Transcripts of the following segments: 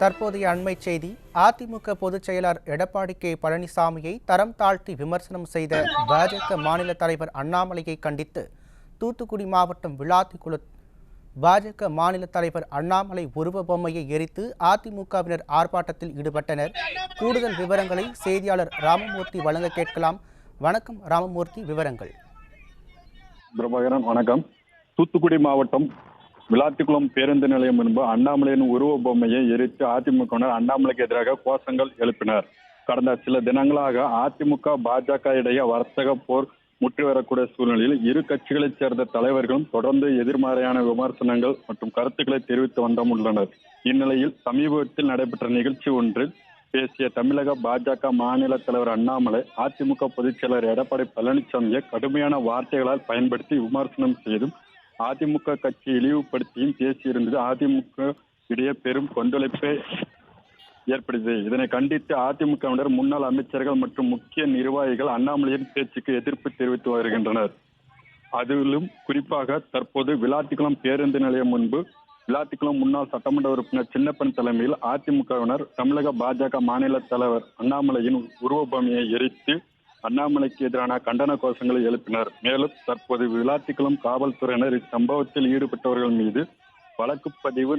தற்போதைய அண்மை செய்தி. அதிமுக பொதுச் செயலர் எடப்பாடி கே பழனிசாமியை தரம் தாழ்த்தி விமர்சனம் செய்த பாஜக மாநில தலைவர் அண்ணாமலையை கண்டித்து தூத்துக்குடி மாவட்டம் விளாத்திக்குளம் பாஜக மாநில தலைவர் அண்ணாமலை உருவ பொம்மையை எரித்து அதிமுகவினர் ஆர்ப்பாட்டத்தில் ஈடுபட்டனர். கூடுதல் விவரங்களை செய்தியாளர் ராமமூர்த்தி வழங்க கேட்கலாம். வணக்கம் ராமமூர்த்தி, விவரங்கள். பிரபாகரன் வணக்கம். தூத்துக்குடி மாவட்டம் விளாத்திக்குளம் பேருந்து நிலையம் முன்பு அண்ணாமலையின் உருவ பொம்மையை எரித்து அதிமுகவினர் அண்ணாமலைக்கு எதிராக கோஷங்கள் எழுப்பினர். கடந்த சில தினங்களாக அதிமுக பாஜக இடையே வர்த்தக போர் முற்றி வரக்கூடிய சூழ்நிலையில் இரு கட்சிகளைச் சேர்ந்த தலைவர்களும் தொடர்ந்து எதிர்மறையான விமர்சனங்கள் மற்றும் கருத்துக்களை தெரிவித்து வந்துள்ளனர். இந்நிலையில் சமீபத்தில் நடைபெற்ற நிகழ்ச்சி ஒன்றில் பேசிய தமிழக பாஜக மாநில தலைவர் அண்ணாமலை அதிமுக பொதுச் செயலர் எடப்பாடி பழனிசாமியை கடுமையான வார்த்தைகளால் பயன்படுத்தி விமர்சனம் செய்தும் அதிமுக கட்சியை இழிவுபடுத்தியும் பேசியிருந்தது அதிமுக இடையே பெரும் கொந்தளிப்பை ஏற்படுத்தியது. இதனை கண்டித்து அதிமுகவினர் முன்னாள் அமைச்சர்கள் மற்றும் முக்கிய நிர்வாகிகள் அண்ணாமலையின் பேச்சுக்கு எதிர்ப்பு தெரிவித்து வருகின்றனர். அதிலும் குறிப்பாக தற்போது விளாத்திக்குளம் பேருந்து நிலையம் முன்பு விளாத்திக்குளம் முன்னாள் சட்டமன்ற உறுப்பினர் சின்னப்பன் தலைமையில் அதிமுகவினர் தமிழக பாஜக மாநில தலைவர் அண்ணாமலையின் உருவபொம்மையை எரித்து அண்ணாமலைக்கு எதிரான கண்டன கோஷங்களை எழுப்பினர். மேலும் தற்போது விளாத்திக்குளம் காவல்துறையினர் இச்சம்பவத்தில் ஈடுபட்டவர்கள் மீது வழக்கு பதிவு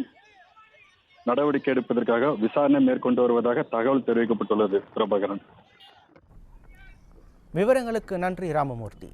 நடவடிக்கை எடுப்பதற்காக விசாரணை மேற்கொண்டு வருவதாக தகவல் தெரிவிக்கப்பட்டுள்ளது. பிரபாகரன், விவரங்களுக்கு நன்றி ராமமூர்த்தி.